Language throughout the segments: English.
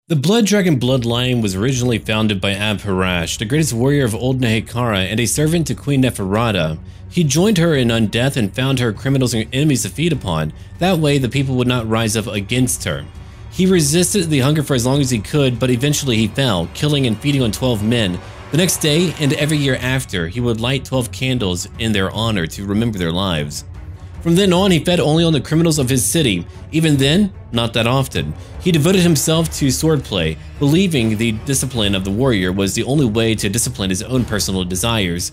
The Blood Dragon Bloodline was originally founded by Ab-Harash, the greatest warrior of old Nehekara and a servant to Queen Neferata. He joined her in Undeath and found her criminals and enemies to feed upon. That way, the people would not rise up against her. He resisted the hunger for as long as he could, but eventually he fell, killing and feeding on 12 men. The next day, and every year after, he would light 12 candles in their honor to remember their lives. From then on, he fed only on the criminals of his city. Even then, not that often. He devoted himself to swordplay, believing the discipline of the warrior was the only way to discipline his own personal desires.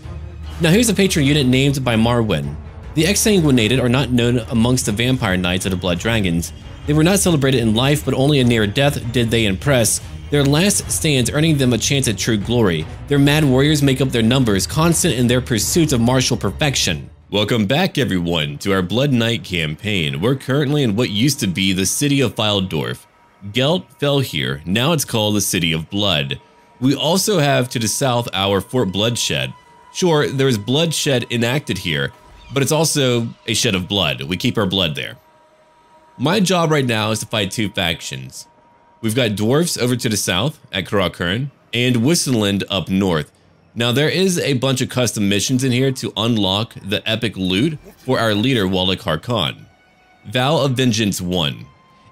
Now here's a patron unit named by Marwyn. The Exsanguinated are not known amongst the Vampire Knights of the Blood Dragons. They were not celebrated in life, but only in near death did they impress. Their last stands earning them a chance at true glory. Their mad warriors make up their numbers, constant in their pursuits of martial perfection. Welcome back everyone to our Blood Knight campaign. We're currently in what used to be the city of Fildorf. Gelt fell here, now it's called the City of Blood. We also have to the south our Fort Bloodshed. Sure, there is bloodshed enacted here, but it's also a shed of blood. We keep our blood there. My job right now is to fight two factions. We've got dwarves over to the south at KHORNE and Wissenland up north. Now there is a bunch of custom missions in here to unlock the epic loot for our leader Wallach Archon. Vow of Vengeance 1.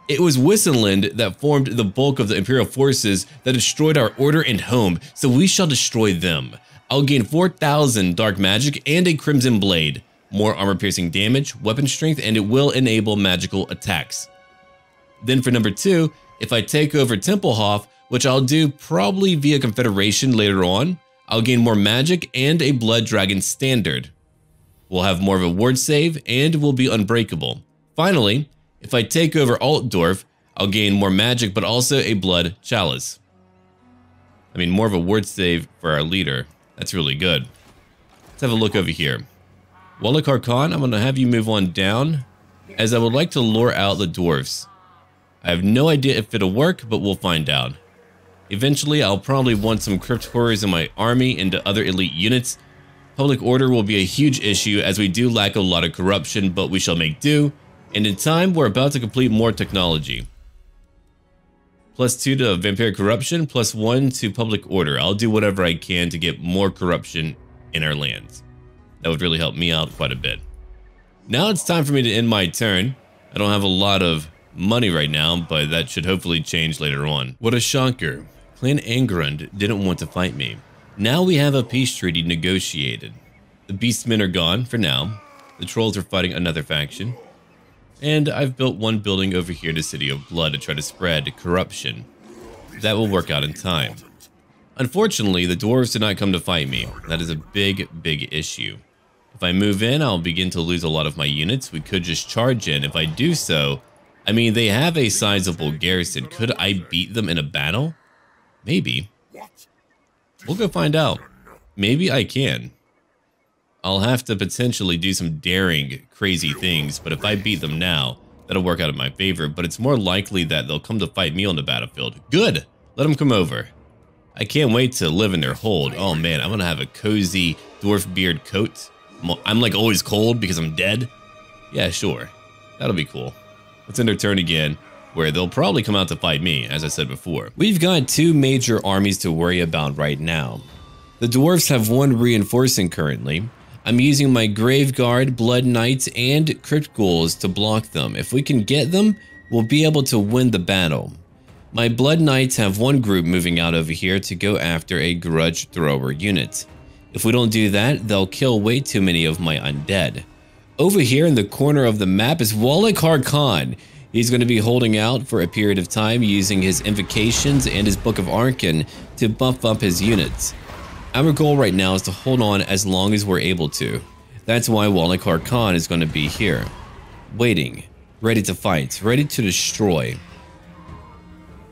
It was Wissenland that formed the bulk of the Imperial forces that destroyed our order and home, so we shall destroy them. I'll gain 4,000 dark magic and a crimson blade, more armor piercing damage, weapon strength, and it will enable magical attacks. Then for number 2, if I take over Templehof, which I'll do probably via Confederation later on, I'll gain more magic and a Blood Dragon standard. We'll have more of a ward save and we'll be unbreakable. Finally, if I take over Altdorf, I'll gain more magic but also a Blood Chalice. I mean, more of a ward save for our leader. That's really good. Let's have a look over here. Wallach Archon, I'm going to have you move on down, as I would like to lure out the dwarves. I have no idea if it'll work, but we'll find out. Eventually, I'll probably want some crypt horrors in my army into other elite units. Public order will be a huge issue as we do lack a lot of corruption, but we shall make do. And in time, we're about to complete more technology. +2 to vampiric corruption, +1 to public order. I'll do whatever I can to get more corruption in our lands. That would really help me out quite a bit. Now it's time for me to end my turn. I don't have a lot of money right now, but that should hopefully change later on. What a shocker. Clan Angrund didn't want to fight me. Now we have a peace treaty negotiated. The beastmen are gone for now. The trolls are fighting another faction. And I've built one building over here to City of Blood to try to spread corruption. That will work out in time. Unfortunately, the dwarves did not come to fight me. That is a big issue. If I move in, I'll begin to lose a lot of my units. We could just charge in. If I do so, I mean, they have a sizable garrison. Could I beat them in a battle? Maybe. We'll go find out. Maybe I can. I'll have to potentially do some daring, crazy things, but if I beat them now, that'll work out in my favor, but it's more likely that they'll come to fight me on the battlefield. Good! Let them come over. I can't wait to live in their hold. Oh man, I'm gonna have a cozy dwarf beard coat. I'm like always cold because I'm dead. Yeah, sure. That'll be cool. Let's end our turn again, where they'll probably come out to fight me, as I said before. We've got two major armies to worry about right now. The dwarves have one reinforcing currently. I'm using my Grave Guard, Blood Knights, and Crypt Ghouls to block them. If we can get them, we'll be able to win the battle. My Blood Knights have one group moving out over here to go after a Grudge Thrower unit. If we don't do that, they'll kill way too many of my undead. Over here in the corner of the map is Wallach Archon. He's going to be holding out for a period of time using his invocations and his Book of Archon to buff up his units. Our goal right now is to hold on as long as we're able to. That's why Wallach Archon is going to be here. Waiting. Ready to fight. Ready to destroy.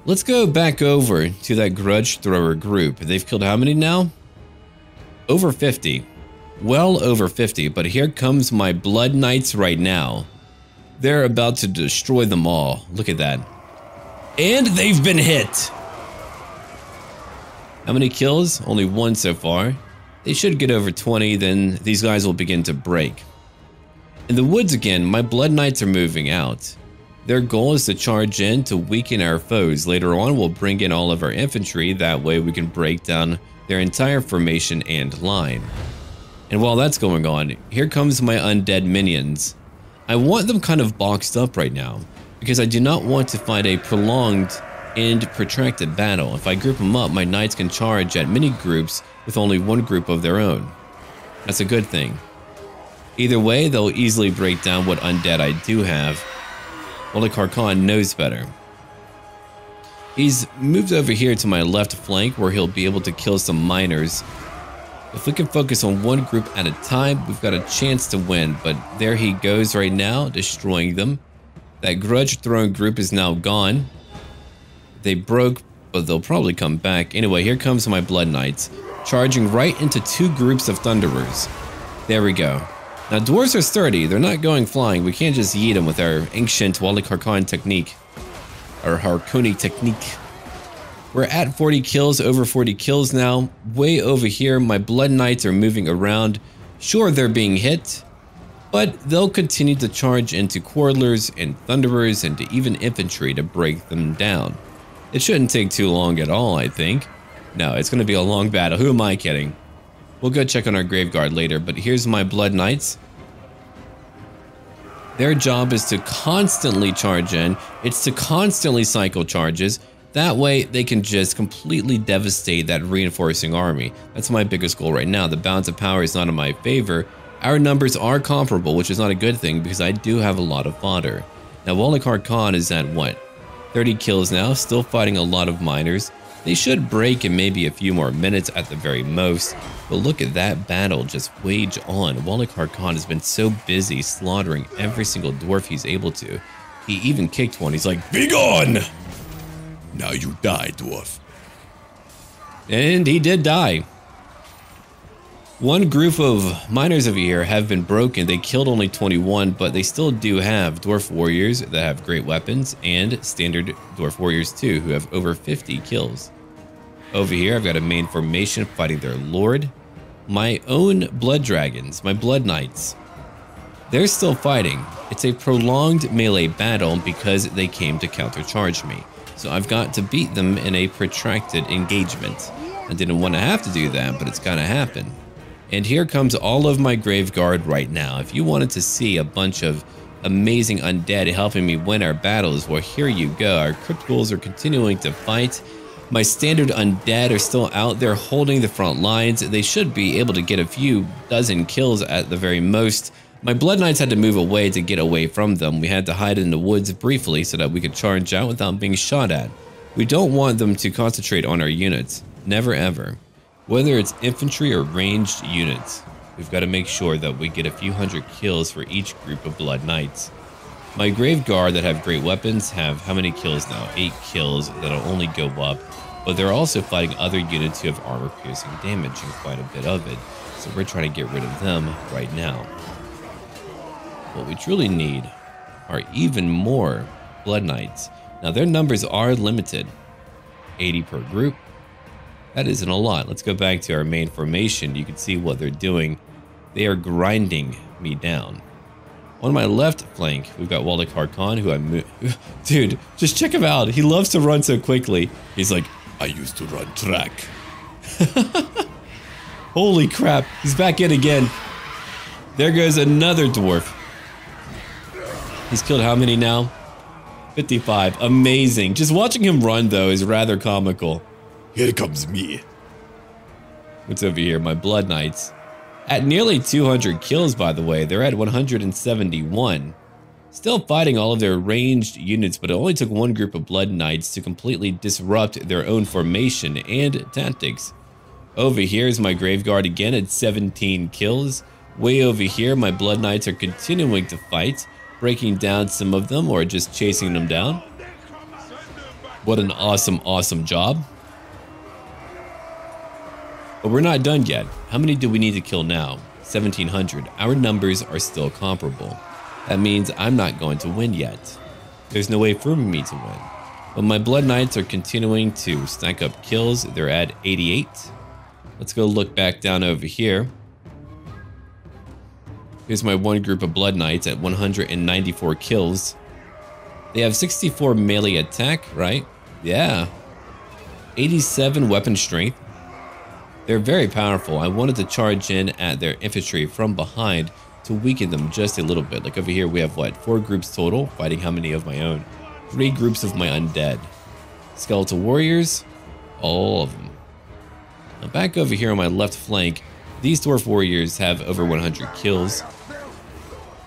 Let's go back over to that Grudge Thrower group. They've killed how many now? Over 50. Well over 50, but here comes my Blood Knights right now. They're about to destroy them all. Look at that. And they've been hit! How many kills? Only one so far. They should get over 20, then these guys will begin to break. In the woods again, my Blood Knights are moving out. Their goal is to charge in to weaken our foes. Later on, we'll bring in all of our infantry. That way we can break down their entire formation and line. And while that's going on, here comes my undead minions. I want them kind of boxed up right now, because I do not want to fight a prolonged and protracted battle. If I group them up, my knights can charge at many groups with only one group of their own. That's a good thing. Either way, they'll easily break down what undead I do have. Wallach Archon knows better. He's moved over here to my left flank where he'll be able to kill some miners. If we can focus on one group at a time, we've got a chance to win, but there he goes right now, destroying them. That grudge-throwing group is now gone. They broke, but they'll probably come back. Anyway, here comes my Blood Knights, charging right into two groups of Thunderers. There we go. Now, dwarves are sturdy. They're not going flying. We can't just yeet them with our ancient Wallach Archon technique. Our Harkoni technique. We're at 40 kills, over 40 kills now. Way over here, my Blood Knights are moving around. Sure, they're being hit, but they'll continue to charge into Quarterers and Thunderers and to even infantry to break them down. It shouldn't take too long at all, I think. No, it's going to be a long battle. Who am I kidding? We'll go check on our Graveguard later, but here's my Blood Knights. Their job is to constantly charge in. It's to constantly cycle charges. That way, they can just completely devastate that reinforcing army. That's my biggest goal right now. The balance of power is not in my favor. Our numbers are comparable, which is not a good thing because I do have a lot of fodder. Now, Wallach Archon is at what? 30 kills now, still fighting a lot of miners. They should break in maybe a few more minutes at the very most. But look at that battle just wage on. Wallach Archon has been so busy slaughtering every single dwarf he's able to. He even kicked one. He's like, "Be gone! Now you die, dwarf." And he did die. One group of miners over here have been broken. They killed only 21, but they still do have dwarf warriors that have great weapons and standard dwarf warriors too, who have over 50 kills. Over here, I've got a main formation fighting their lord. My own blood dragons, my blood knights, they're still fighting. It's a prolonged melee battle because they came to countercharge me. So I've got to beat them in a protracted engagement. I didn't want to have to do that, but it's gonna happen. And here comes all of my Graveguard right now. If you wanted to see a bunch of amazing undead helping me win our battles, well, here you go. Our Crypt Ghouls are continuing to fight. My standard undead are still out there holding the front lines. They should be able to get a few dozen kills at the very most. My Blood Knights had to move away to get away from them. We had to hide in the woods briefly so that we could charge out without being shot at. We don't want them to concentrate on our units. Never ever. Whether it's infantry or ranged units, we've got to make sure that we get a few hundred kills for each group of Blood Knights. My Graveguard that have great weapons have how many kills now? 8 kills that'll only go up, but they're also fighting other units who have armor-piercing damage and quite a bit of it, so we're trying to get rid of them right now. What we truly need are even more Blood Knights. Now their numbers are limited, 80 per group. That isn't a lot. Let's go back to our main formation. You can see what they're doing. They are grinding me down. On my left flank, we've got Wallach Archon, who dude, just check him out. He loves to run so quickly. He's like, "I used to run track." Holy crap, he's back in again. There goes another dwarf. He's killed how many now? 55. Amazing. Just watching him run, though, is rather comical. Here comes me. What's over here? My Blood Knights. At nearly 200 kills, by the way. They're at 171. Still fighting all of their ranged units, but it only took one group of Blood Knights to completely disrupt their own formation and tactics. Over here is my Graveguard again at 17 kills. Way over here, my Blood Knights are continuing to fight, breaking down some of them or just chasing them down. What an awesome, awesome job. But we're not done yet. How many do we need to kill now? 1,700. Our numbers are still comparable. That means I'm not going to win yet. There's no way for me to win. But my Blood Knights are continuing to stack up kills. They're at 88. Let's go look back down over here. Here's my one group of Blood Knights at 194 kills. They have 64 melee attack, right? Yeah. 87 weapon strength. They're very powerful. I wanted to charge in at their infantry from behind to weaken them just a little bit. Like over here, we have what? 4 groups total, fighting how many of my own? 3 groups of my undead. Skeletal warriors, all of them. Now back over here on my left flank, these dwarf warriors have over 100 kills.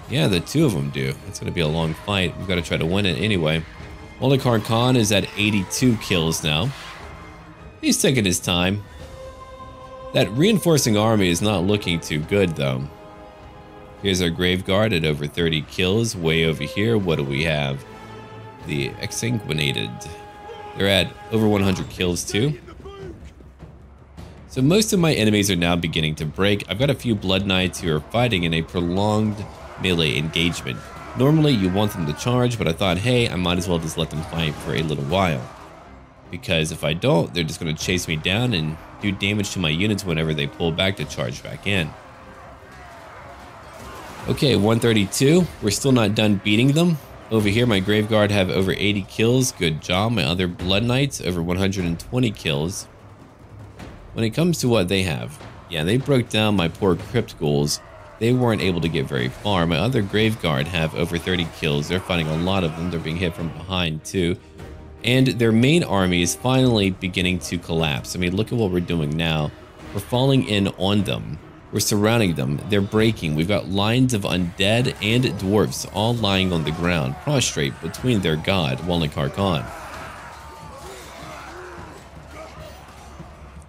Yeah, the 2 of them do. It's going to be a long fight. We've got to try to win it anyway. Wallach Archon is at 82 kills now. He's taking his time. That reinforcing army is not looking too good though. Here's our Grave Guard at over 30 kills. Way over here, what do we have? The Exsanguinated. They're at over 100 kills too. So most of my enemies are now beginning to break. I've got a few Blood Knights who are fighting in a prolonged melee engagement. Normally you want them to charge, but I thought, hey, I might as well just let them fight for a little while. Because if I don't, they're just going to chase me down and do damage to my units whenever they pull back to charge back in. Okay, 132. We're still not done beating them. Over here, my Grave Guard have over 80 kills. Good job. My other Blood Knights, over 120 kills. When it comes to what they have, yeah, they broke down my poor Crypt Ghouls. They weren't able to get very far. My other Grave Guard have over 30 kills. They're fighting a lot of them. They're being hit from behind too. And their main army is finally beginning to collapse. I mean, look at what we're doing now. We're falling in on them. We're surrounding them. They're breaking. We've got lines of undead and dwarfs all lying on the ground, prostrate between their god, Wallach Archon.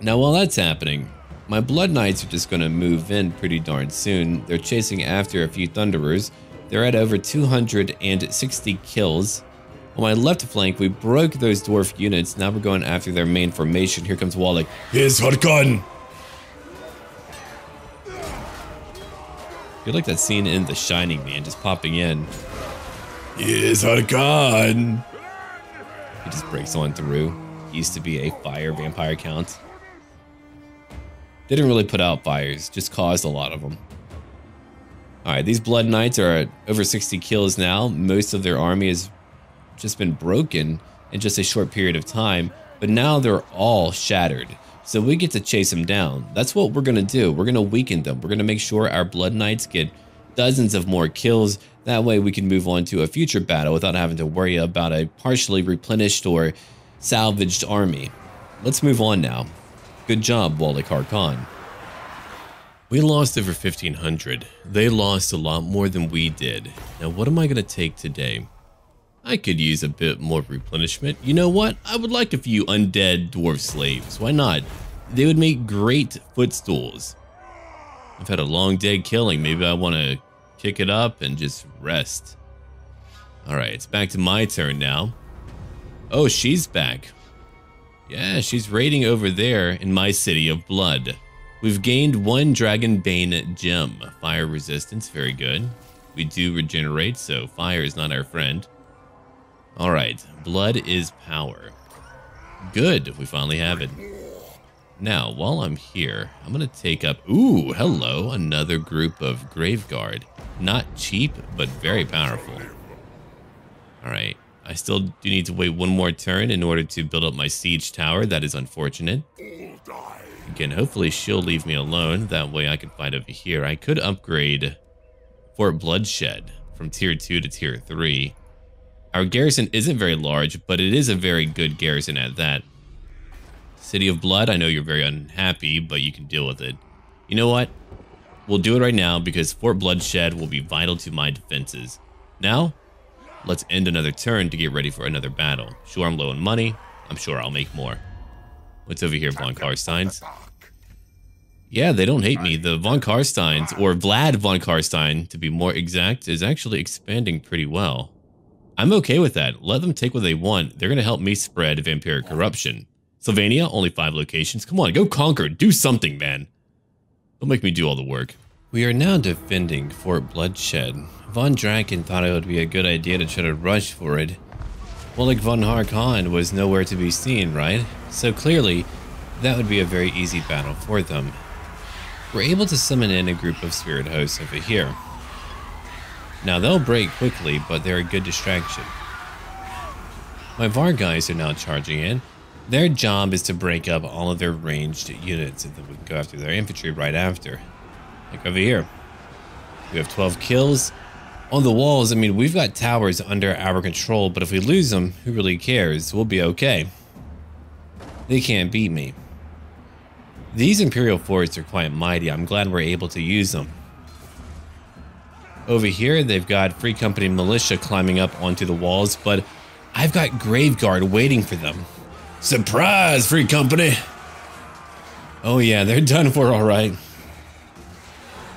Now, while that's happening, my Blood Knights are just going to move in pretty darn soon. They're chasing after a few Thunderers. They're at over 260 kills. On my left flank, we broke those dwarf units. Now we're going after their main formation. Here comes Wallach. Here's Archon! I feel like that scene in The Shining, man, just popping in. Here's Archon! He just breaks on through. He used to be a fire vampire count. Didn't really put out fires, just caused a lot of them. Alright, these Blood Knights are at over 60 kills now. Most of their army has just been broken in just a short period of time, but now they're all shattered. So we get to chase them down. That's what we're going to do. We're going to weaken them. We're going to make sure our Blood Knights get dozens of more kills. That way we can move on to a future battle without having to worry about a partially replenished or salvaged army. Let's move on now. Good job, Wallach Archon. We lost over 1,500. They lost a lot more than we did. Now what am I going to take today? I could use a bit more replenishment. You know what? I would like a few undead dwarf slaves. Why not? They would make great footstools. I've had a long day killing. Maybe I want to kick it up and just rest. Alright, it's back to my turn now. Oh, she's back. Yeah, she's raiding over there in my city of blood. We've gained 1 Dragonbane gem. Fire resistance, very good. We do regenerate, so fire is not our friend. Alright, blood is power. Good, we finally have it. Now, while I'm here, I'm going to take up... Ooh, hello, another group of Grave Guard. Not cheap, but very powerful. Alright, I still do need to wait 1 more turn in order to build up my siege tower. That is unfortunate. Again, hopefully she'll leave me alone. That way I can fight over here. I could upgrade Fort Bloodshed from tier 2 to tier 3. Our garrison isn't very large, but it is a very good garrison at that. City of Blood, I know you're very unhappy, but you can deal with it. You know what? We'll do it right now because Fort Bloodshed will be vital to my defenses. Now, let's end another turn to get ready for another battle. Sure, I'm low on money. I'm sure I'll make more. What's over here, von Karsteins? Yeah, they don't hate me. The von Karsteins, or Vlad von Karstein, to be more exact, is actually expanding pretty well. I'm okay with that. Let them take what they want. They're going to help me spread vampiric corruption. Sylvania, only 5 locations. Come on, go conquer. Do something, man. Don't make me do all the work. We are now defending Fort Bloodshed. Von Draken thought it would be a good idea to try to rush for it. Wallach von Archon was nowhere to be seen, right? So clearly, that would be a very easy battle for them. We're able to summon in a group of spirit hosts over here. Now they'll break quickly, but they're a good distraction. My VAR guys are now charging in. Their job is to break up all of their ranged units, and then we can go after their infantry right after. Like over here. We have 12 kills. On the walls, I mean, we've got towers under our control, but if we lose them, who really cares? We'll be okay. They can't beat me. These Imperial forts are quite mighty. I'm glad we're able to use them. Over here, they've got Free Company militia climbing up onto the walls, but I've got Graveguard waiting for them. Surprise, Free Company! Oh yeah, they're done for all right.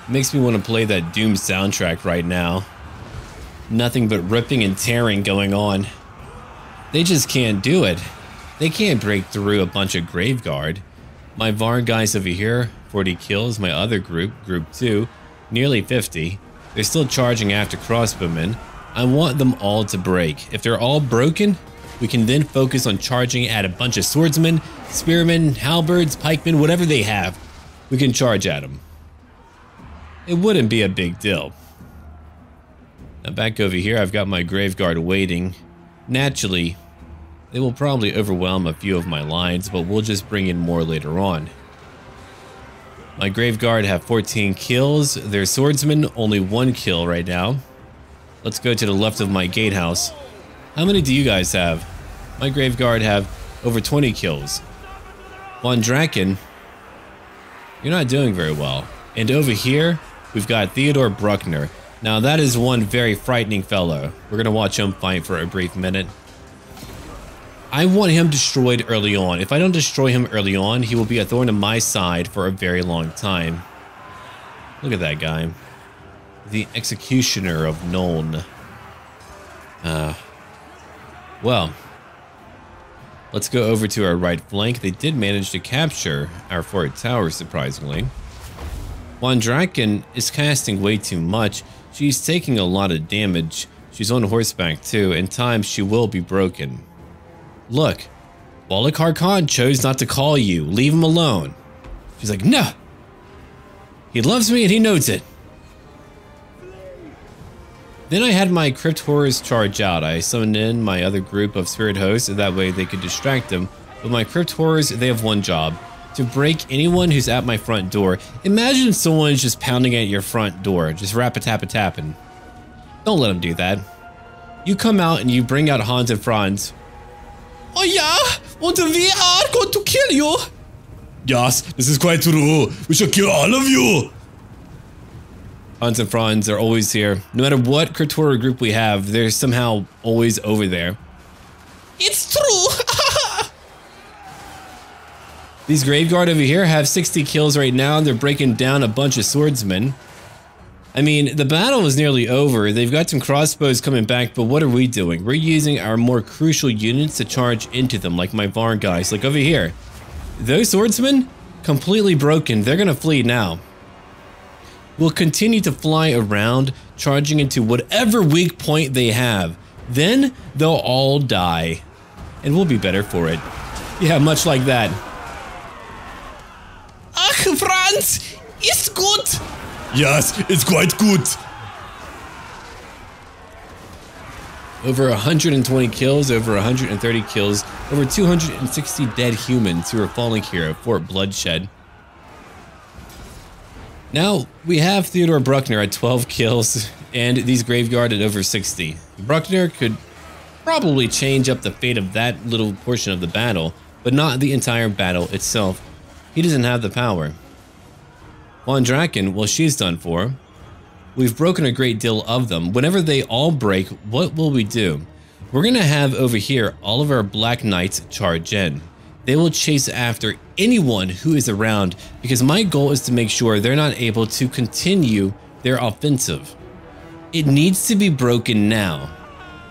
Makes me want to play that Doom soundtrack right now. Nothing but ripping and tearing going on. They just can't do it. They can't break through a bunch of Graveguard. My VAR guys over here, 40 kills. My other group, Group 2, nearly 50. They're still charging after crossbowmen. I want them all to break. If they're all broken, we can then focus on charging at a bunch of swordsmen, spearmen, halberds, pikemen, whatever they have. We can charge at them. It wouldn't be a big deal. Now back over here, I've got my Graveguard waiting. Naturally, they will probably overwhelm a few of my lines, but we'll just bring in more later on. My Graveguard have 14 kills. Their swordsmen, only 1 kill right now. Let's go to the left of my gatehouse. How many do you guys have? My Graveguard have over 20 kills. Von Draken, you're not doing very well. And over here, we've got Theodore Bruckner. Now that is one very frightening fellow. We're gonna watch him fight for a brief minute. I want him destroyed early on. If I don't destroy him early on, he will be a thorn in my side for a very long time. Look at that guy. The Executioner of NULN. Well, let's go over to our right flank. They did manage to capture our fort tower, surprisingly. Von Draken is casting way too much. She's taking a lot of damage. She's on horseback too. In time, she will be broken. Look, Wallach Archon chose not to call you. Leave him alone. She's like, no. He loves me and he knows it. Then I had my Crypt Horrors charge out. I summoned in my other group of Spirit Hosts, so that way they could distract them. But my Crypt Horrors, they have one job. To break anyone who's at my front door. Imagine someone's just pounding at your front door, just rap-a-tap-a-tapping. Don't let them do that. You come out and you bring out Hans and Franz. Oh yeah? And we are going to kill you? Yes, this is quite true. We shall kill all of you. Hans and Franz are always here. No matter what Crypt Horror group we have, they're somehow always over there. It's true! These Graveguard over here have 60 kills right now, and they're breaking down a bunch of swordsmen. I mean, the battle is nearly over. They've got some crossbows coming back, but what are we doing? We're using our more crucial units to charge into them, like my VAR guys. Like over here. Those swordsmen, completely broken. They're gonna flee now. We'll continue to fly around, charging into whatever weak point they have. Then, they'll all die. And we'll be better for it. Yeah, much like that. Ach, Franz, it's good. Yes, it's quite good. Over 120 kills, over 130 kills, over 260 dead humans who are falling here at Fort Bloodshed. Now, we have Theodore Bruckner at 12 kills, and these Graveguard at over 60. Bruckner could probably change up the fate of that little portion of the battle, but not the entire battle itself. He doesn't have the power. Von Draken, well, she's done for. We've broken a great deal of them. Whenever they all break, what will we do? We're gonna have over here all of our Black Knights charge in. They will chase after anyone who is around, because my goal is to make sure they're not able to continue their offensive. It needs to be broken now.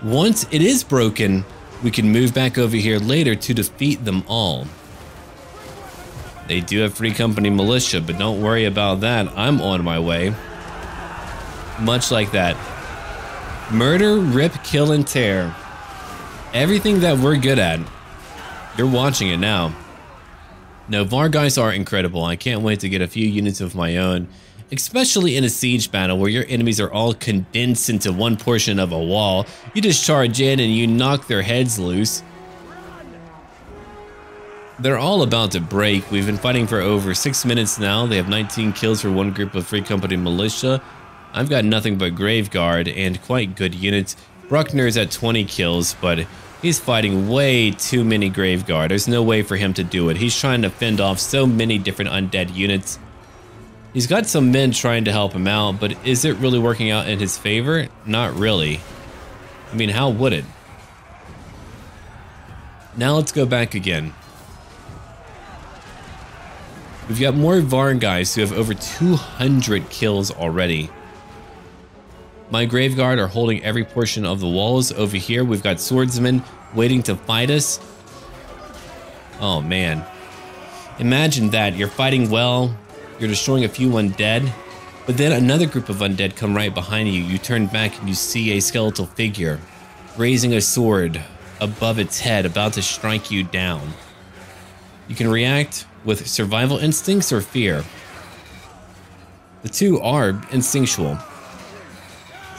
Once it is broken, we can move back over here later to defeat them all. They do have Free Company militia, but don't worry about that. I'm on my way. Much like that. Murder, rip, kill, and tear. Everything that we're good at. You're watching it now. No, VAR guys are incredible. I can't wait to get a few units of my own especially in a siege battle where your enemies are all condensed into one portion of a wall. You just charge in and you knock their heads loose. They're all about to break. We've been fighting for over 6 minutes now. They have 19 kills for one group of Free Company militia. I've got nothing but Graveguard and quite good units. Bruckner's at 20 kills, but he's fighting way too many Graveguard. There's no way for him to do it. He's trying to fend off so many different undead units. He's got some men trying to help him out, but is it really working out in his favor? Not really. I mean, how would it? Now let's go back again. We've got more Varn guys who have over 200 kills already. My Graveguard are holding every portion of the walls. Over here, we've got swordsmen waiting to fight us. Oh man. Imagine that. You're fighting well. You're destroying a few undead. But then another group of undead come right behind you. You turn back and you see a skeletal figure raising a sword above its head, about to strike you down. You can react with survival instincts or fear. The two are instinctual.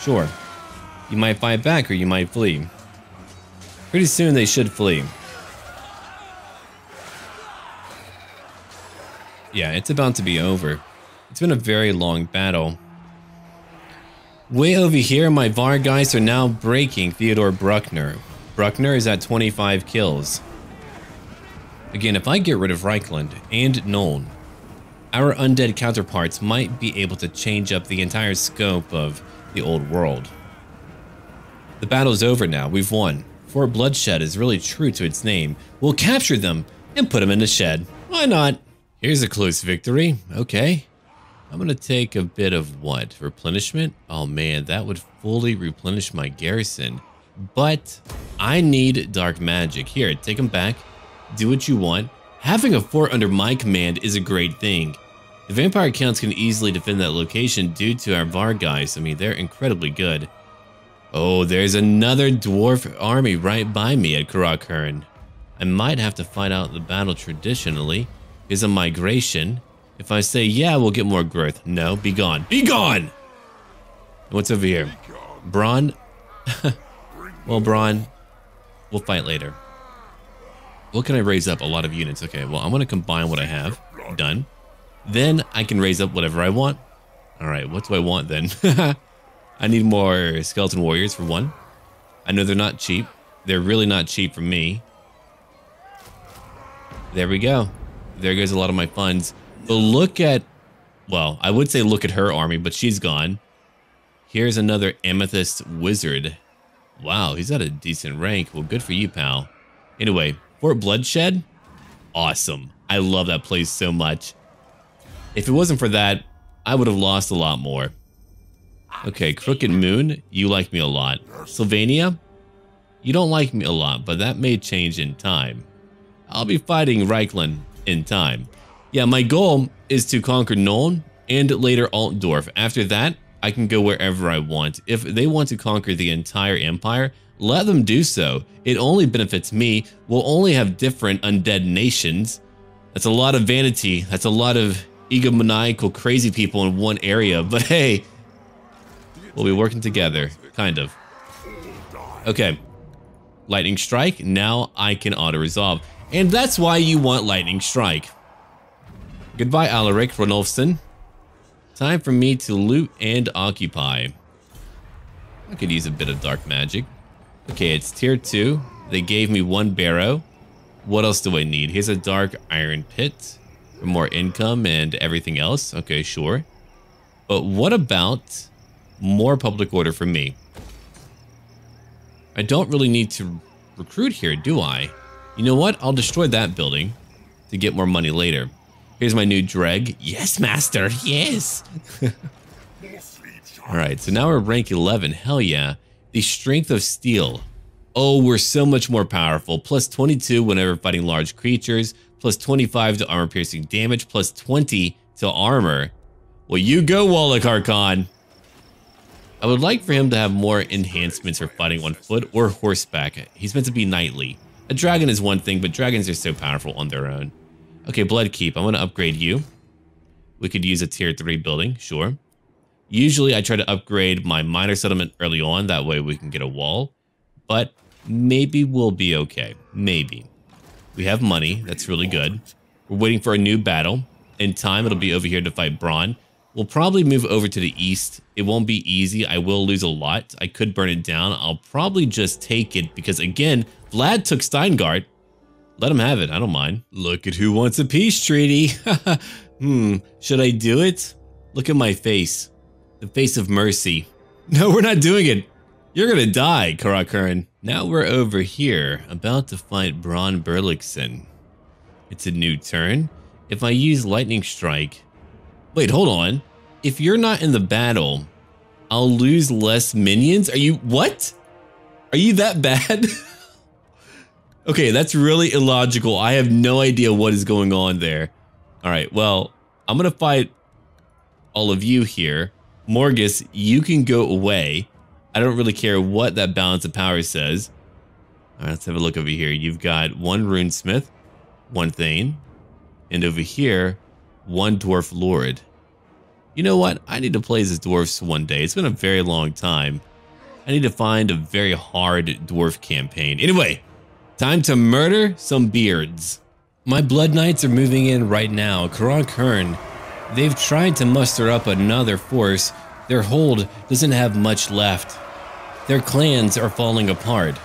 Sure, you might fight back or you might flee. Pretty soon they should flee. Yeah, it's about to be over. It's been a very long battle. Way over here, my Var guys are now breaking Theodore Bruckner. Bruckner is at 25 kills. Again, if I get rid of Reichland and NULN, our undead counterparts might be able to change up the entire scope of the old world. The battle's over now. We've won. Fort Bloodshed is really true to its name. We'll capture them and put them in the shed. Why not? Here's a close victory. Okay. I'm going to take a bit of what? Replenishment? Oh man, that would fully replenish my garrison. But I need dark magic. Here, take them back. Do what you want. Having a fort under my command is a great thing. The vampire counts can easily defend that location due to our Var guys. I mean, they're incredibly good. Oh, there's another dwarf army right by me at KHORNE. I might have to fight out the battle traditionally. Is a migration. If I say, yeah, we'll get more growth. No, be gone. Be gone! What's over here? Braun? Well, Braun, we'll fight later. What can I raise up? A lot of units. Okay, well, I'm going to combine what I have. Done. Then I can raise up whatever I want. All right, what do I want then? I need more skeleton warriors for one. I know they're not cheap. They're really not cheap for me. There we go. There goes a lot of my funds. But look at, well, I would say look at her army, but she's gone. Here's another Amethyst Wizard. Wow, he's at a decent rank. Well, good for you, pal. Anyway, Fort Bloodshed, awesome. I love that place so much. If it wasn't for that, I would have lost a lot more. Okay, Crooked Moon, you like me a lot. Sylvania, you don't like me a lot, but that may change in time. I'll be fighting Reichland in time. Yeah, my goal is to conquer NULN and later Altdorf. After that, I can go wherever I want. If they want to conquer the entire empire, let them do so. It only benefits me. We'll only have different undead nations. That's a lot of vanity. That's a lot of egomaniacal crazy people in one area. But hey, we'll be working together, kind of. Okay, Lightning Strike. Now I can auto-resolve. And that's why you want Lightning Strike. Goodbye, Alaric Ronolfsson. Time for me to loot and occupy. I could use a bit of dark magic. Okay, it's tier 2. They gave me 1 barrow. What else do I need? Here's a dark iron pit for more income and everything else. Okay, sure. But what about more public order for me? I don't really need to recruit here, do I? You know what? I'll destroy that building to get more money later. Here's my new dreg. Yes, master. Yes. All right, so now we're rank 11. Hell yeah. The strength of steel. Oh, we're so much more powerful. Plus 22 whenever fighting large creatures. Plus 25 to armor piercing damage. Plus 20 to armor. Well, you go, Wallach Archon. I would like for him to have more enhancements for fighting on foot or horseback. He's meant to be knightly. A dragon is one thing, but dragons are so powerful on their own. Okay, Bloodkeep, I'm going to upgrade you. We could use a tier 3 building, sure. Usually I try to upgrade my minor settlement early on, that way we can get a wall. But maybe we'll be okay. Maybe. We have money, that's really good. We're waiting for a new battle. In time, it'll be over here to fight Braun. We'll probably move over to the east. It won't be easy. I will lose a lot. I could burn it down. I'll probably just take it because, again, Vlad took Steingart. Let him have it. I don't mind. Look at who wants a peace treaty. Should I do it? Look at my face. The face of mercy. No, we're not doing it. You're gonna die, KHORNE. Now we're over here, about to fight Braun Berlikson. It's a new turn. If I use Lightning Strike... Wait, hold on. If you're not in the battle, I'll lose less minions? Are you... What? Are you that bad? Okay, that's really illogical. I have no idea what is going on there. Alright, well, I'm gonna fight all of you here. Morgus, you can go away. I don't really care what that balance of power says. Alright, let's have a look over here. You've got one Runesmith, one Thane, and over here, one Dwarf Lord. You know what? I need to play as dwarfs one day. It's been a very long time. I need to find a very hard dwarf campaign. Anyway, time to murder some beards. My Blood Knights are moving in right now. KHORNE. They've tried to muster up another force. Their hold doesn't have much left. Their clans are falling apart.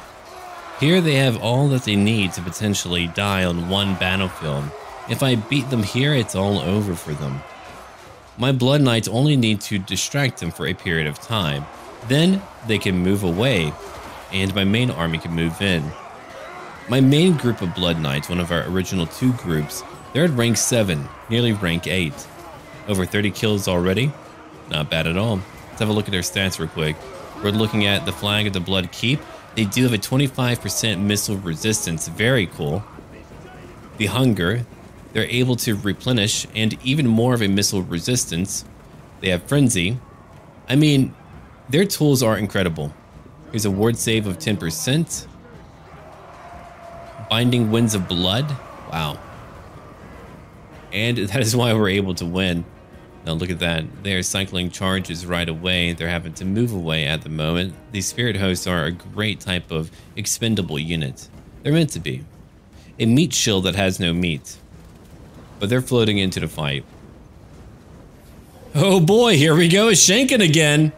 Here they have all that they need to potentially die on one battlefield. If I beat them here, it's all over for them. My Blood Knights only need to distract them for a period of time. Then they can move away, and my main army can move in. My main group of Blood Knights, one of our original 2 groups, they're at rank 7, nearly rank 8. Over 30 kills already. Not bad at all. Let's have a look at their stats real quick. We're looking at the Flag of the Blood Keep. They do have a 25% missile resistance. Very cool. The Hunger. They're able to replenish and even more of a missile resistance. They have Frenzy. I mean, their tools are incredible. Here's a ward save of 10%. Binding Winds of Blood. Wow. And that is why we're able to win. Now look at that. They are cycling charges right away. They're having to move away at the moment. These Spirit Hosts are a great type of expendable unit. They're meant to be. A meat shield that has no meat. But they're floating into the fight. Oh boy, here we go. Shanking again.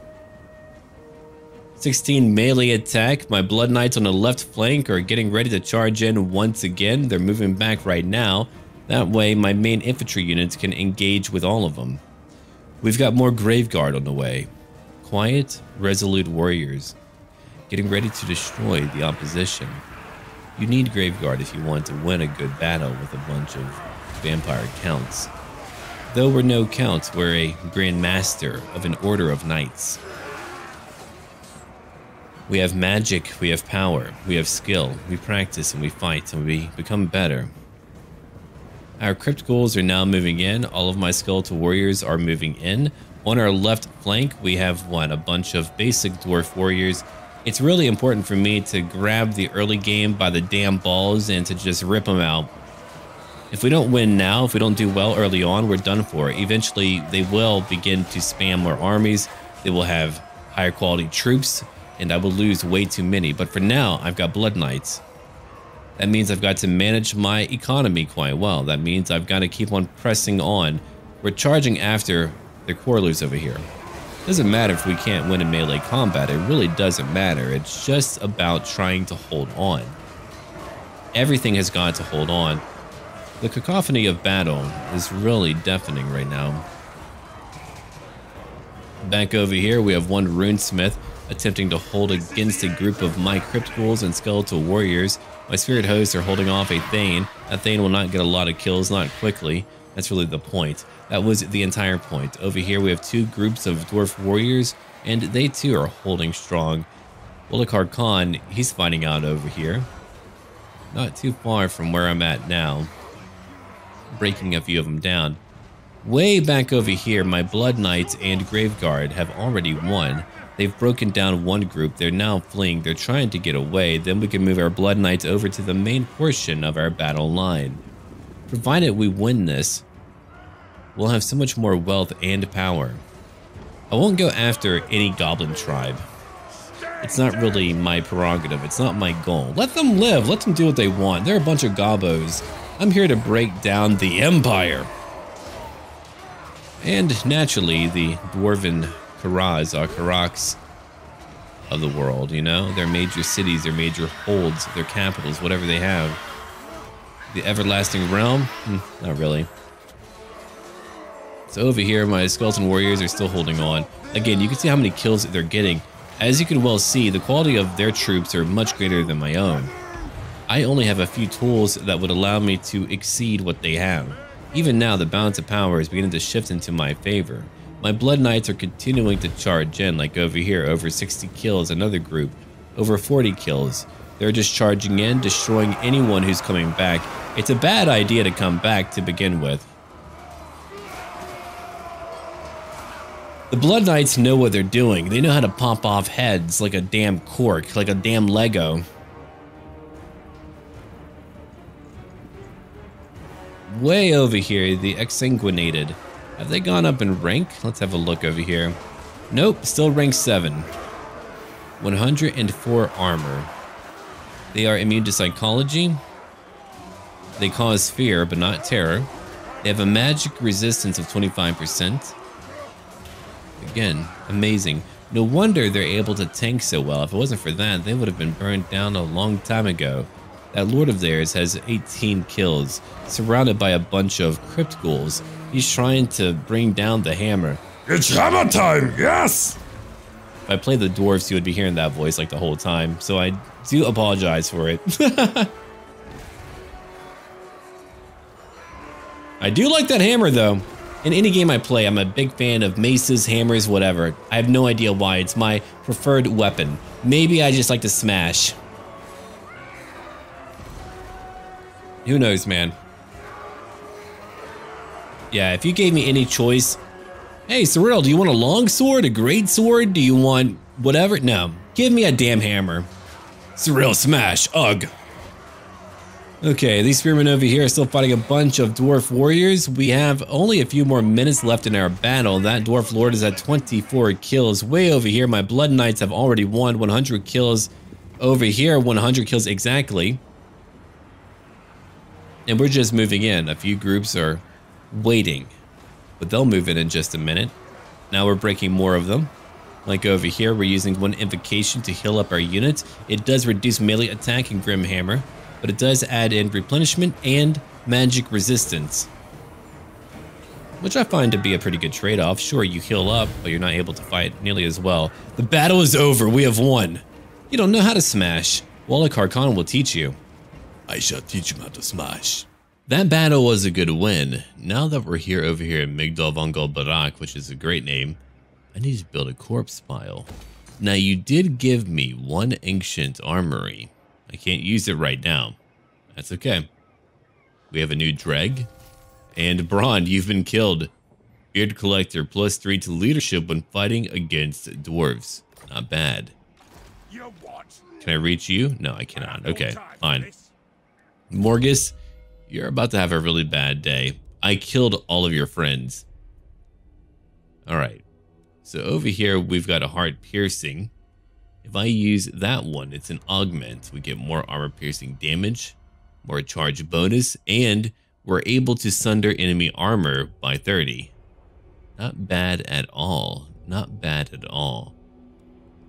16 melee attack. My Blood Knights on the left flank are getting ready to charge in once again. They're moving back right now. That way my main infantry units can engage with all of them. We've got more Graveguard on the way. Quiet, resolute warriors. Getting ready to destroy the opposition. You need Graveguard if you want to win a good battle with a bunch of vampire counts. Though we're no counts, we're a Grand Master of an Order of Knights. We have magic, we have power, we have skill, we practice and we fight and we become better. Our Crypt Ghouls are now moving in. All of my Skeletal Warriors are moving in. On our left flank, we have, a bunch of basic Dwarf Warriors. It's really important for me to grab the early game by the damn balls and to just rip them out. If we don't win now, if we don't do well early on, we're done for. Eventually, they will begin to spam more armies. They will have higher quality troops, and I will lose way too many. But for now, I've got Blood Knights. That means I've got to manage my economy quite well. That means I've got to keep on pressing on. We're charging after the Quarlers over here. Doesn't matter if we can't win in melee combat. It really doesn't matter. It's just about trying to hold on. Everything has got to hold on. The cacophony of battle is really deafening right now. Back over here, we have one Runesmith attempting to hold against a group of my Crypt Ghouls and Skeletal Warriors. My Spirit Hosts are holding off a Thane. That Thane will not get a lot of kills, not quickly. That's really the point. That was the entire point. Over here we have 2 groups of Dwarf Warriors, and they too are holding strong. Wallach Archon, he's fighting out over here. Not too far from where I'm at now. Breaking a few of them down. Way back over here, my Blood Knights and Graveguard have already won. They've broken down one group. They're now fleeing. They're trying to get away. Then we can move our Blood Knights over to the main portion of our battle line. Provided we win this, we'll have so much more wealth and power. I won't go after any goblin tribe. It's not really my prerogative. It's not my goal. Let them live. Let them do what they want. They're a bunch of gobbos. I'm here to break down the empire. And naturally, the dwarven Karaz are Karaks of the world, you know? Their major cities, their major holds, their capitals, whatever they have. The everlasting realm? Not really. So over here, my skeleton warriors are still holding on. Again, you can see how many kills they're getting. As you can well see, the quality of their troops are much greater than my own. I only have a few tools that would allow me to exceed what they have. Even now, the balance of power is beginning to shift into my favor. My Blood Knights are continuing to charge in, like over here, over 60 kills, another group, over 40 kills. They're just charging in, destroying anyone who's coming back. It's a bad idea to come back to begin with. The Blood Knights know what they're doing. They know how to pop off heads like a damn cork, like a damn Lego. Way over here, the Exsanguinated. Have they gone up in rank? Let's have a look over here. Nope, still rank 7. 104 armor. They are immune to psychology. They cause fear, but not terror. They have a magic resistance of 25%. Again, amazing. No wonder they're able to tank so well. If it wasn't for that, they would have been burned down a long time ago. That lord of theirs has 18 kills, surrounded by a bunch of crypt ghouls. He's trying to bring down the hammer. It's hammer time, yes! If I play the dwarves, you would be hearing that voice like the whole time, so I do apologize for it. I do like that hammer though. In any game I play, I'm a big fan of maces, hammers, whatever. I have no idea why. It's my preferred weapon. Maybe I just like to smash. Who knows, man? Yeah, if you gave me any choice, hey, Surreal, do you want a long sword, a great sword? Do you want whatever? No, give me a damn hammer. Surreal smash, ugh. Okay, these spearmen over here are still fighting a bunch of dwarf warriors. We have only a few more minutes left in our battle. That dwarf lord is at 24 kills. Way over here, my blood knights have already won 100 kills. Over here, 100 kills exactly. And we're just moving in. A few groups are waiting, but they'll move in just a minute. Now we're breaking more of them. Like over here, we're using one invocation to heal up our units. It does reduce melee attack in Grimhammer, but it does add in replenishment and magic resistance, which I find to be a pretty good trade-off. Sure, you heal up, but you're not able to fight nearly as well. The battle is over. We have won. You don't know how to smash. Wallach Archon will teach you. I shall teach him how to smash. That battle was a good win. Now that we're here over here in Migdal Vangol Barak, which is a great name, I need to build a corpse pile. Now you did give me one ancient armory. I can't use it right now. That's okay. We have a new Dreg. And Braun, you've been killed. Beard Collector, +3 to leadership when fighting against dwarves. Not bad. Can I reach you? No, I cannot. Okay, fine. Morgus, you're about to have a really bad day. I killed all of your friends. Alright. So over here, we've got a heart piercing. If I use that one, it's an augment. We get more armor piercing damage, more charge bonus, and we're able to sunder enemy armor by 30. Not bad at all. Not bad at all.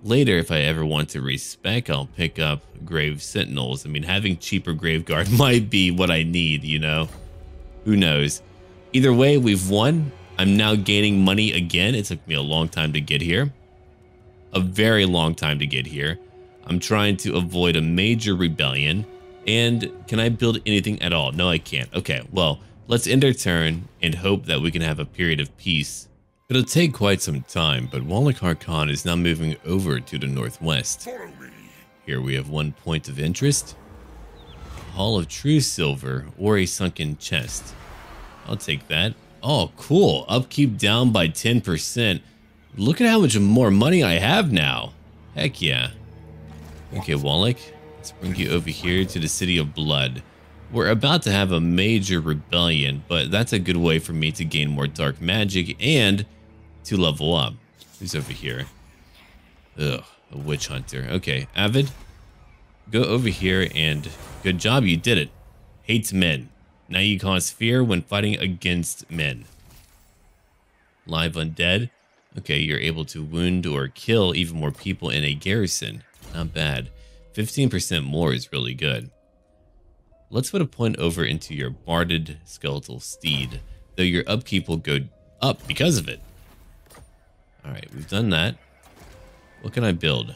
Later, if I ever want to respec, I'll pick up Grave Sentinels. I mean, having cheaper Graveguard might be what I need, you know? Who knows? Either way, we've won. I'm now gaining money again. It took me a long time to get here. A very long time to get here. I'm trying to avoid a major rebellion. And can I build anything at all? No, I can't. Okay, well, let's end our turn and hope that we can have a period of peace. It'll take quite some time, but Wallach Archon is now moving over to the northwest. Here we have one point of interest. A Hall of True Silver or a sunken chest. I'll take that. Oh, cool. Upkeep down by 10%. Look at how much more money I have now. Heck yeah. Okay, Wallach, let's bring you over here to the City of Blood. We're about to have a major rebellion, but that's a good way for me to gain more dark magic and to level up. Who's over here? Ugh, a witch hunter. Okay, Avid, go over here and good job, you did it. Hates men. Now you cause fear when fighting against men. Live undead. Okay, you're able to wound or kill even more people in a garrison. Not bad. 15% more is really good. Let's put a point over into your barded skeletal steed, though your upkeep will go up because of it. Alright, we've done that. What can I build?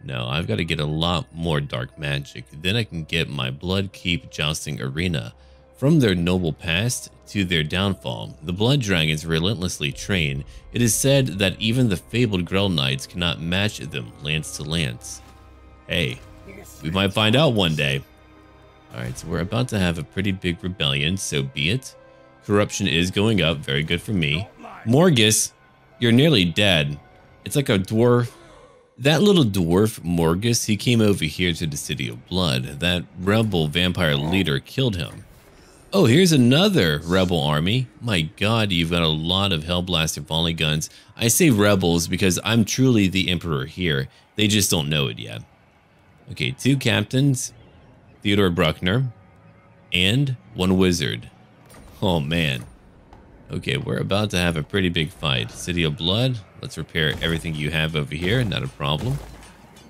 No, I've got to get a lot more dark magic. Then I can get my Bloodkeep Jousting Arena. From their noble past to their downfall, the Blood Dragons relentlessly train. It is said that even the fabled Grell Knights cannot match them lance to lance. Hey, we might find out one day. Alright, so we're about to have a pretty big rebellion, so be it. Corruption is going up, very good for me. Morgus, you're nearly dead. It's like a dwarf. That little dwarf, Morgus, he came over here to the City of Blood. That rebel vampire leader killed him. Oh, here's another rebel army. My god, you've got a lot of Hellblaster volley guns. I say rebels because I'm truly the emperor here. They just don't know it yet. Okay, 2 captains. Theodore Bruckner, and 1 wizard. Oh man. Okay, we're about to have a pretty big fight. City of Blood, let's repair everything you have over here, not a problem.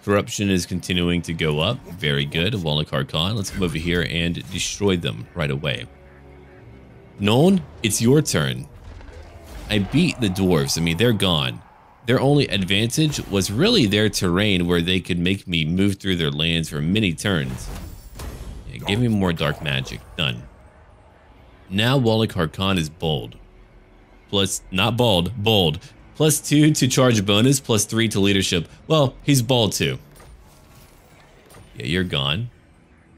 Corruption is continuing to go up, very good. Wallach Archon, let's come over here and destroy them right away. NULN, it's your turn. I beat the dwarves, I mean, they're gone. Their only advantage was really their terrain where they could make me move through their lands for many turns. Give me more dark magic. Done. Now Wallach Archon is bold. Plus, not bald, bold. Plus 2 to charge bonus, plus 3 to leadership. Well, he's bald too. Yeah, you're gone.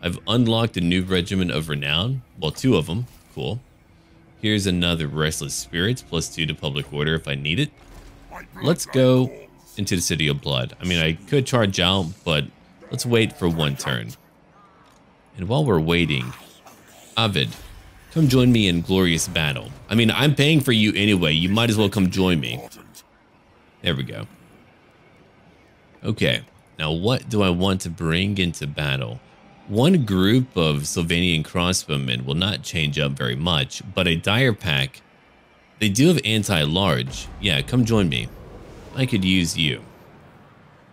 I've unlocked a new regiment of renown. Well, 2 of them. Cool. Here's another restless spirits, plus 2 to public order if I need it. Let's go into the City of Blood. I mean, I could charge out, but let's wait for 1 turn. And while we're waiting, Avid, come join me in glorious battle. I mean, I'm paying for you anyway. You might as well come join me. There we go. Okay, now what do I want to bring into battle? 1 group of Sylvanian crossbowmen will not change up very much, but a dire pack, they do have anti-large. Yeah, come join me. I could use you.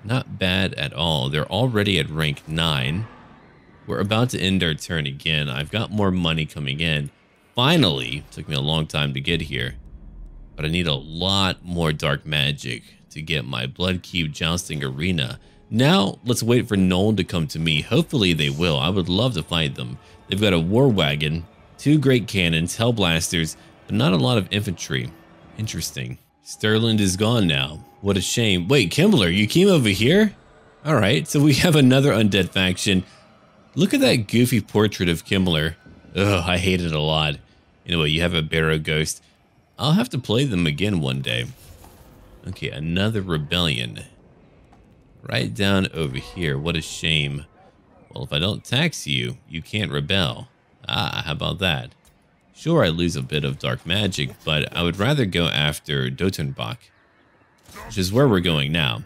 Not bad at all. They're already at rank 9. We're about to end our turn again. I've got more money coming in. Finally, took me a long time to get here, but I need a lot more dark magic to get my Bloodkeep Jousting Arena. Now, let's wait for NULN to come to me. Hopefully they will. I would love to fight them. They've got a war wagon, 2 great cannons, hellblasters, but not a lot of infantry. Interesting. Sterland is gone now. What a shame. Wait, Kimbler, you came over here? Alright, so we have another undead faction. Look at that goofy portrait of Kimbler. Ugh, I hate it a lot. Anyway, you have a Barrow Ghost. I'll have to play them again one day. Okay, another rebellion. Right down over here. What a shame. Well, if I don't tax you, you can't rebel. Ah, how about that? Sure, I lose a bit of dark magic, but I would rather go after Dotenbach, which is where we're going now.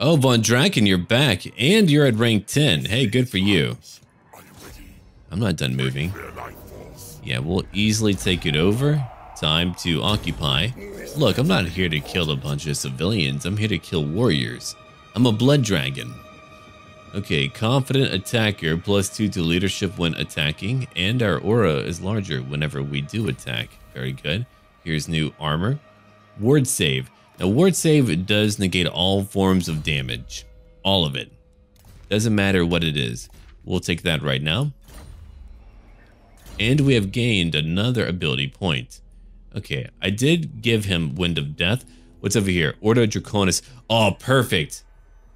Oh, Von Draken, you're back, and you're at rank 10. Hey, good for you. I'm not done moving. Yeah, we'll easily take it over. Time to occupy. Look, I'm not here to kill a bunch of civilians. I'm here to kill warriors. I'm a blood dragon. Okay, confident attacker, plus 2 to leadership when attacking, and our aura is larger whenever we do attack. Very good. Here's new armor. Ward save. Now, ward save does negate all forms of damage. All of it. Doesn't matter what it is. We'll take that right now. And we have gained another ability point. Okay, I did give him Wind of Death. What's over here? Ordo Draconis. Oh, perfect.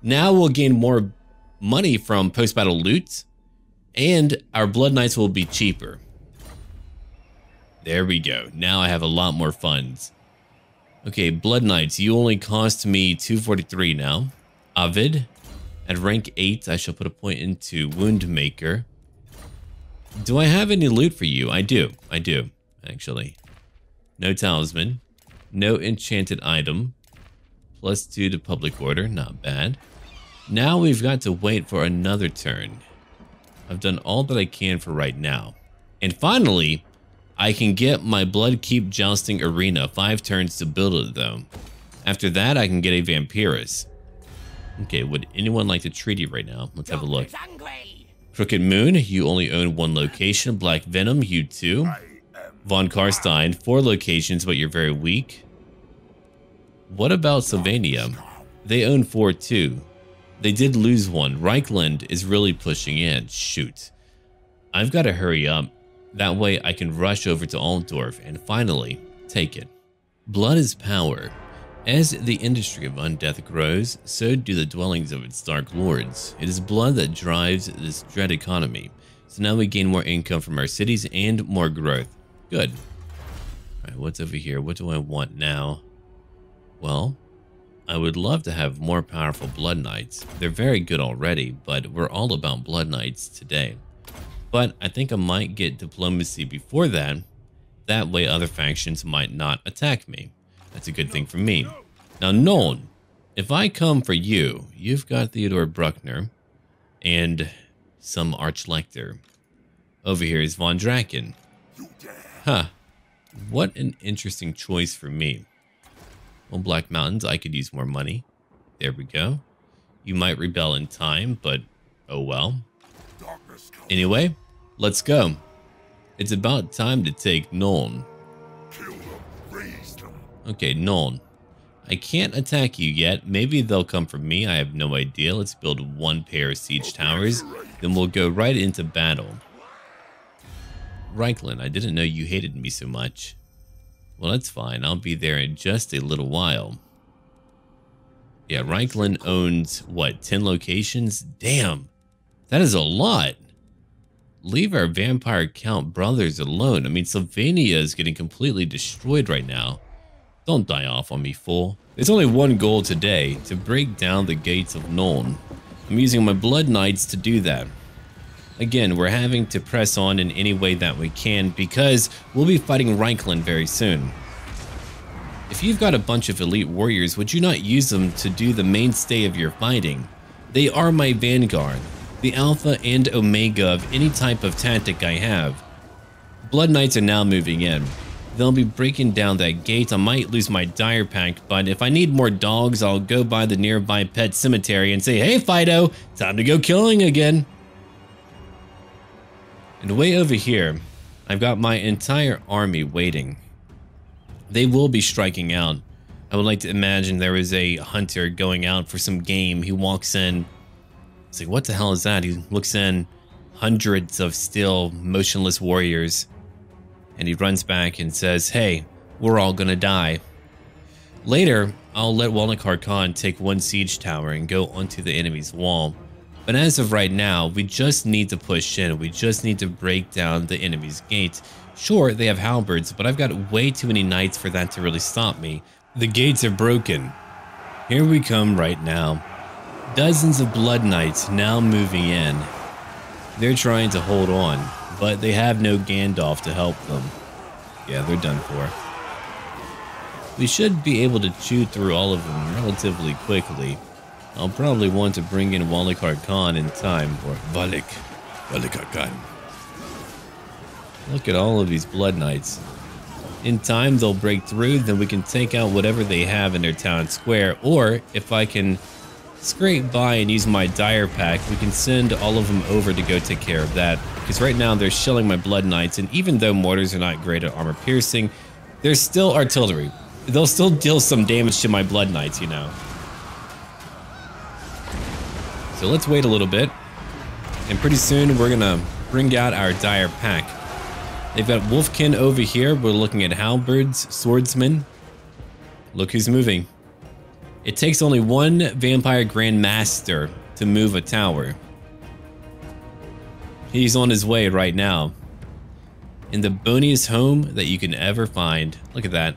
Now we'll gain more money from post-battle loot. And our Blood Knights will be cheaper. There we go. Now I have a lot more funds. Okay, Blood Knights, you only cost me 243 now. Avid, at rank 8, I shall put a point into Wound Maker. Do I have any loot for you? I do, actually. No talisman, no enchanted item, +2 to public order, not bad. Now we've got to wait for another turn. I've done all that I can for right now. And finally, I can get my Bloodkeep Jousting Arena, 5 turns to build it though. After that, I can get a Vampirus. Okay, would anyone like to treat you right now? Let's have a look. Crooked Moon, you only own 1 location. Black Venom, you 2. Von Karstein, 4 locations, but you're very weak. What about Sylvania? They own 4 too. They did lose 1. Reichland is really pushing in. Shoot. I've got to hurry up. That way I can rush over to Altdorf and finally take it. Blood is power. As the industry of undeath grows, so do the dwellings of its dark lords. It is blood that drives this dread economy. So now we gain more income from our cities and more growth. Good. Alright, what's over here? What do I want now? Well, I would love to have more powerful Blood Knights. They're very good already, but we're all about Blood Knights today. But I think I might get diplomacy before that. That way other factions might not attack me. That's a good thing for me. Now, NULN, if I come for you, you've got Theodore Bruckner and some Archlector. Over here is Von Draken. Huh. What an interesting choice for me. Well, Black Mountains, I could use more money. There we go. You might rebel in time, but oh well. Anyway, let's go. It's about time to take NULN. Okay, NULN. I can't attack you yet. Maybe they'll come for me. I have no idea. Let's build 1 pair of siege towers. Then we'll go right into battle. Reichland, I didn't know you hated me so much. Well, that's fine. I'll be there in just a little while. Yeah, Reichland owns, what, 10 locations? Damn, that is a lot. Leave our vampire count brothers alone. I mean, Sylvania is getting completely destroyed right now. Don't die off on me, fool. There's only one goal today, to break down the gates of NULN. I'm using my Blood Knights to do that. Again, we're having to press on in any way that we can because we'll be fighting Reichland very soon. If you've got a bunch of elite warriors, would you not use them to do the mainstay of your fighting? They are my vanguard, the alpha and omega of any type of tactic I have. Blood Knights are now moving in. They'll be breaking down that gate. I might lose my dire pack, but if I need more dogs, I'll go by the nearby pet cemetery and say, hey Fido, time to go killing again. And way over here, I've got my entire army waiting. They will be striking out. I would like to imagine there is a hunter going out for some game. He walks in. It's like, what the hell is that? He looks in, hundreds of still motionless warriors. And he runs back and says, hey, we're all gonna die. Later, I'll let Wallach Archon take 1 siege tower and go onto the enemy's wall. But as of right now, we just need to push in. We just need to break down the enemy's gate. Sure, they have halberds, but I've got way too many knights for that to really stop me. The gates are broken. Here we come right now. Dozens of Blood Knights now moving in. They're trying to hold on, but they have no Gandalf to help them. Yeah, they're done for. We should be able to chew through all of them relatively quickly. I'll probably want to bring in Wallach Archon in time, or Wallach Archon. Look at all of these Blood Knights. In time, they'll break through, then we can take out whatever they have in their town square, or if I can scrape by and use my dire pack, we can send all of them over to go take care of that. Because right now, they're shelling my Blood Knights, and even though mortars are not great at armor piercing, they're still artillery. They'll still deal some damage to my Blood Knights, you know. So let's wait a little bit, and pretty soon we're gonna bring out our dire pack. They've got Wolfkin over here. We're looking at halberds, swordsmen. Look who's moving. It takes only 1 vampire grandmaster to move a tower. He's on his way right now. In the boniest home that you can ever find. Look at that.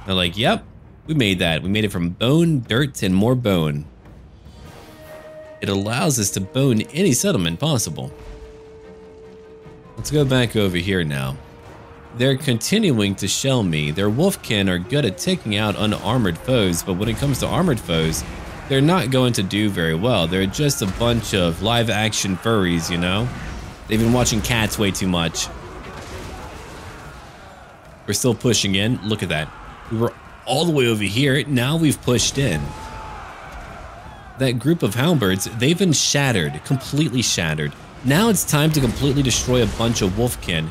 They're like, yep, we made that. We made it from bone, dirt, and more bone. It allows us to bone any settlement possible. Let's go back over here now. They're continuing to shell me. Their wolfkin are good at taking out unarmored foes, but when it comes to armored foes, they're not going to do very well. They're just a bunch of live action furries, you know? They've been watching Cats way too much. We're still pushing in. Look at that. We were all the way over here. Now we've pushed in. That group of halberds, they've been shattered, completely shattered. Now it's time to completely destroy a bunch of wolfkin.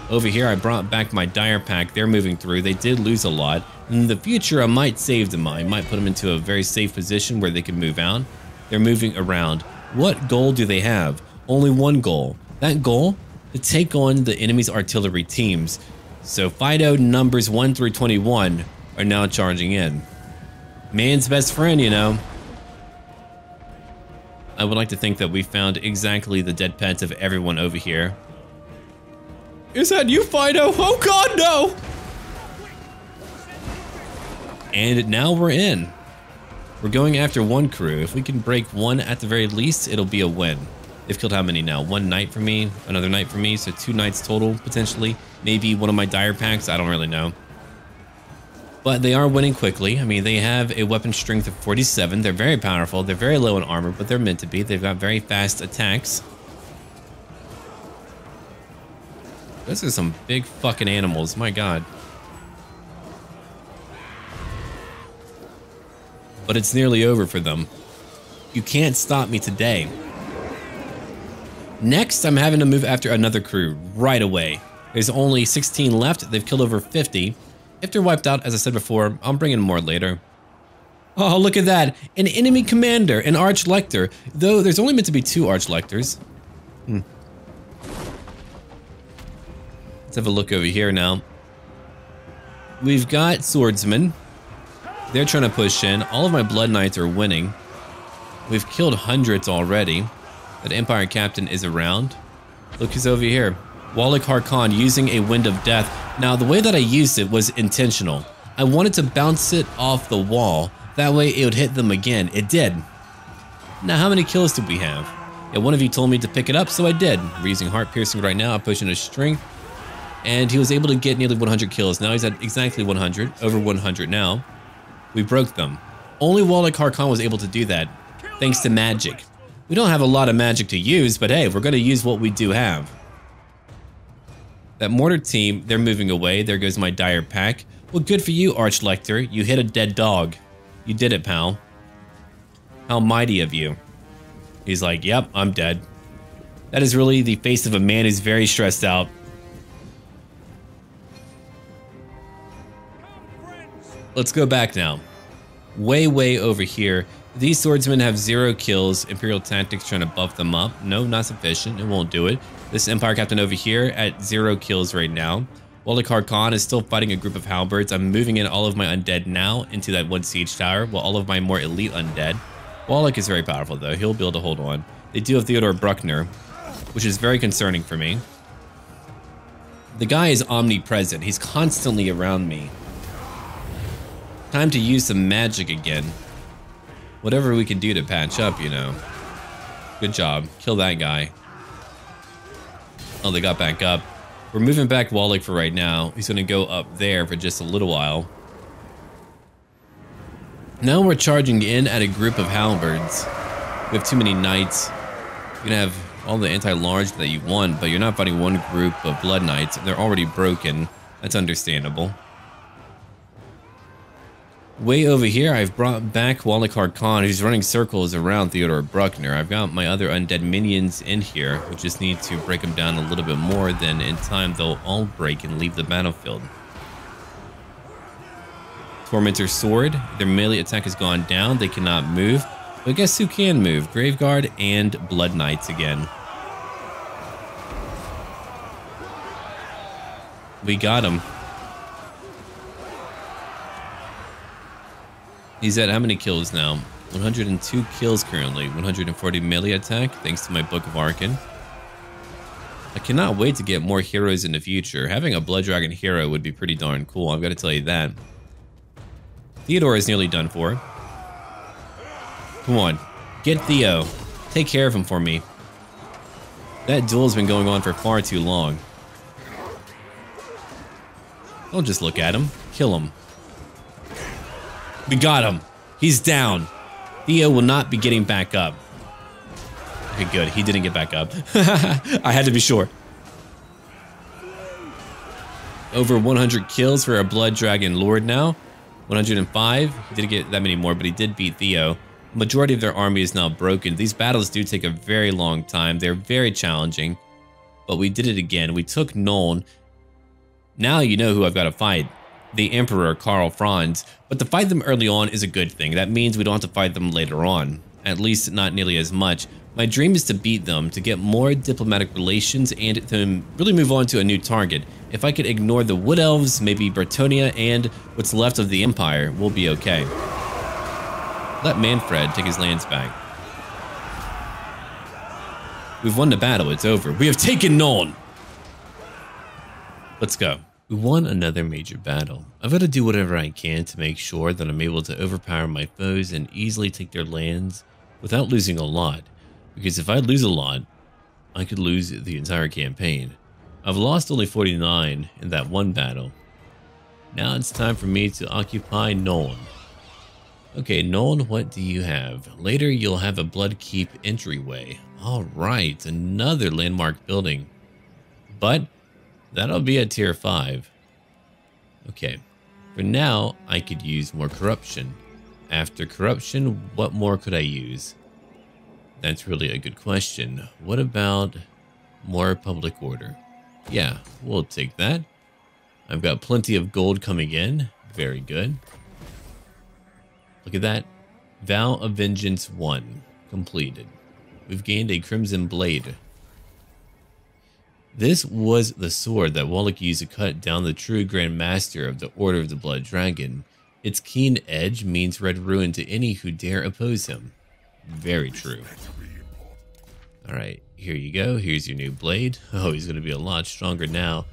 Over here, I brought back my dire pack. They're moving through. They did lose a lot. In the future, I might save them. I might put them into a very safe position where they can move out. They're moving around. What goal do they have? Only one goal. That goal? To take on the enemy's artillery teams. So Fido numbers 1 through 21 are now charging in. Man's best friend, you know. I would like to think that we found exactly the dead pets of everyone over here. Is that you, Fido? Oh god, no! And now we're in. We're going after one crew. If we can break one at the very least, it'll be a win. They've killed how many now? One knight for me, another knight for me, so 2 knights total, potentially. Maybe one of my dire packs, I don't really know. But they are winning quickly. I mean, they have a weapon strength of 47. They're very powerful. They're very low in armor, but they're meant to be. They've got very fast attacks. Those are some big fucking animals, my god. But it's nearly over for them. You can't stop me today. Next, I'm having to move after another crew right away. There's only 16 left. They've killed over 50. If they're wiped out, as I said before, I'm bringing more later. Oh, look at that. An enemy commander, an Archlector. Though there's only meant to be 2 Archlectors. Let's have a look over here now. We've got swordsmen. They're trying to push in. All of my blood knights are winning. We've killed hundreds already. That Empire captain is around. Look who's over here. Wallach Archon using a Wind of Death. Now, the way that I used it was intentional. I wanted to bounce it off the wall. That way it would hit them again. It did. Now, how many kills did we have? Yeah, one of you told me to pick it up, so I did. We're using Heart Piercing right now. I'm pushing his strength. And he was able to get nearly 100 kills. Now he's at exactly 100. Over 100 now. We broke them. Only Wallach Archon was able to do that. Thanks to magic. We don't have a lot of magic to use, but hey, we're going to use what we do have. That mortar team, they're moving away. There goes my dire pack. Well, good for you, Archlector. You hit a dead dog. You did it, pal. How mighty of you. He's like, yep, I'm dead. That is really the face of a man who's very stressed out. Let's go back now. Way over here. These swordsmen have 0 kills. Imperial Tactics trying to buff them up. No, not sufficient. It won't do it. This Empire Captain over here at 0 kills right now. Wallach Archon is still fighting a group of halberds. I'm moving in all of my undead now into that one siege tower, while all of my more elite undead. Wallach is very powerful though. He'll be able to hold on. They do have Theodore Bruckner, which is very concerning for me. The guy is omnipresent. He's constantly around me. Time to use some magic again. Whatever we can do to patch up, you know. Good job. Kill that guy. Oh, they got back up. We're moving back Wallach for right now. He's going to go up there for just a little while. Now we're charging in at a group of halberds. We have too many knights. You're going to have all the anti-large that you want, but you're not fighting one group of blood knights. They're already broken. That's understandable. Way over here, I've brought back Wallach Archon, who's running circles around Theodore Bruckner. I've got my other undead minions in here. We just need to break them down a little bit more, then in time they'll all break and leave the battlefield. Tormentor Sword, their melee attack has gone down. They cannot move. But guess who can move? Graveguard and Blood Knights again. We got him. He's at how many kills now? 102 kills currently. 140 melee attack, thanks to my Book of Archon. I cannot wait to get more heroes in the future. Having a Blood Dragon hero would be pretty darn cool, I've got to tell you that. Theodore is nearly done for. Come on, get Theo. Take care of him for me. That duel's been going on for far too long. Don't just look at him. Kill him. We got him. He's down. Theo will not be getting back up. Okay, good. He didn't get back up. I had to be sure. Over 100 kills for our Blood Dragon Lord now. 105. He didn't get that many more, but he did beat Theo. Majority of their army is now broken. These battles do take a very long time. They're very challenging, but we did it again. We took NULN. Now you know who I've got to fight. The Emperor Karl Franz. But to fight them early on is a good thing. That means we don't have to fight them later on. At least not nearly as much. My dream is to beat them, to get more diplomatic relations, and to really move on to a new target. If I could ignore the Wood Elves, maybe Bretonia, and what's left of the Empire, we'll be okay. Let Manfred take his lands back. We've won the battle, it's over. We have taken NULN! Let's go. We won another major battle. I've got to do whatever I can to make sure that I'm able to overpower my foes and easily take their lands without losing a lot. Because if I lose a lot, I could lose the entire campaign. I've lost only 49 in that one battle. Now it's time for me to occupy NULN. Okay, NULN, what do you have? Later you'll have a Bloodkeep entryway. Alright, another landmark building. But that'll be at tier 5. Okay, for now I could use more corruption. After corruption, what more could I use? That's really a good question. What about more public order? Yeah, we'll take that. I've got plenty of gold coming in. Very good. Look at that. Vow of Vengeance 1 completed. We've gained a Crimson Blade. This was the sword that Wallach used to cut down the true Grand Master of the Order of the Blood Dragon. Its keen edge means red ruin to any who dare oppose him. Very true. Alright, here you go. Here's your new blade. Oh, he's going to be a lot stronger now.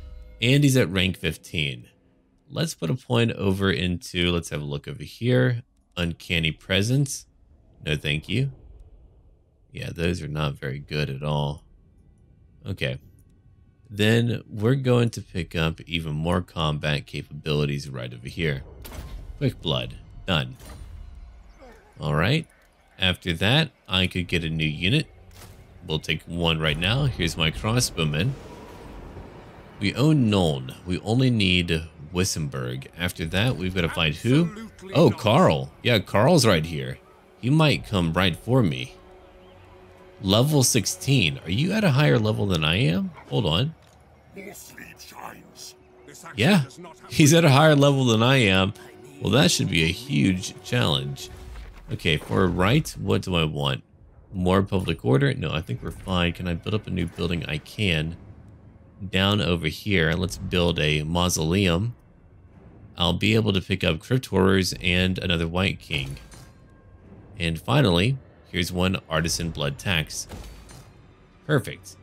And he's at rank 15. Let's put a point over into, let's have a look over here. Uncanny Presence. No thank you. Yeah, those are not very good at all. Okay. Then we're going to pick up even more combat capabilities right over here. Quick Blood. Done. Alright. After that, I could get a new unit. We'll take one right now. Here's my crossbowman. We own NULN. We only need Wissenberg. After that, we've got to find who? Oh, Karl. Yeah, Karl's right here. He might come right for me. Level 16. Are you at a higher level than I am? Hold on. Yeah, he's at a higher level than I am. Well, that should be a huge challenge. Okay, for right, what do I want? More public order? No, I think we're fine. Can I build up a new building? I can. Down over here, let's build a mausoleum. I'll be able to pick up Crypt Horrors and another White King. And finally, here's one Artisan Blood Tax. Perfect.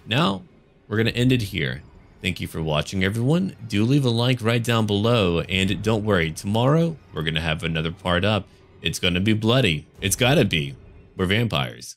Now, we're going to end it here. Thank you for watching, everyone. Do leave a like right down below. And don't worry, tomorrow, we're going to have another part up. It's going to be bloody. It's got to be. We're vampires.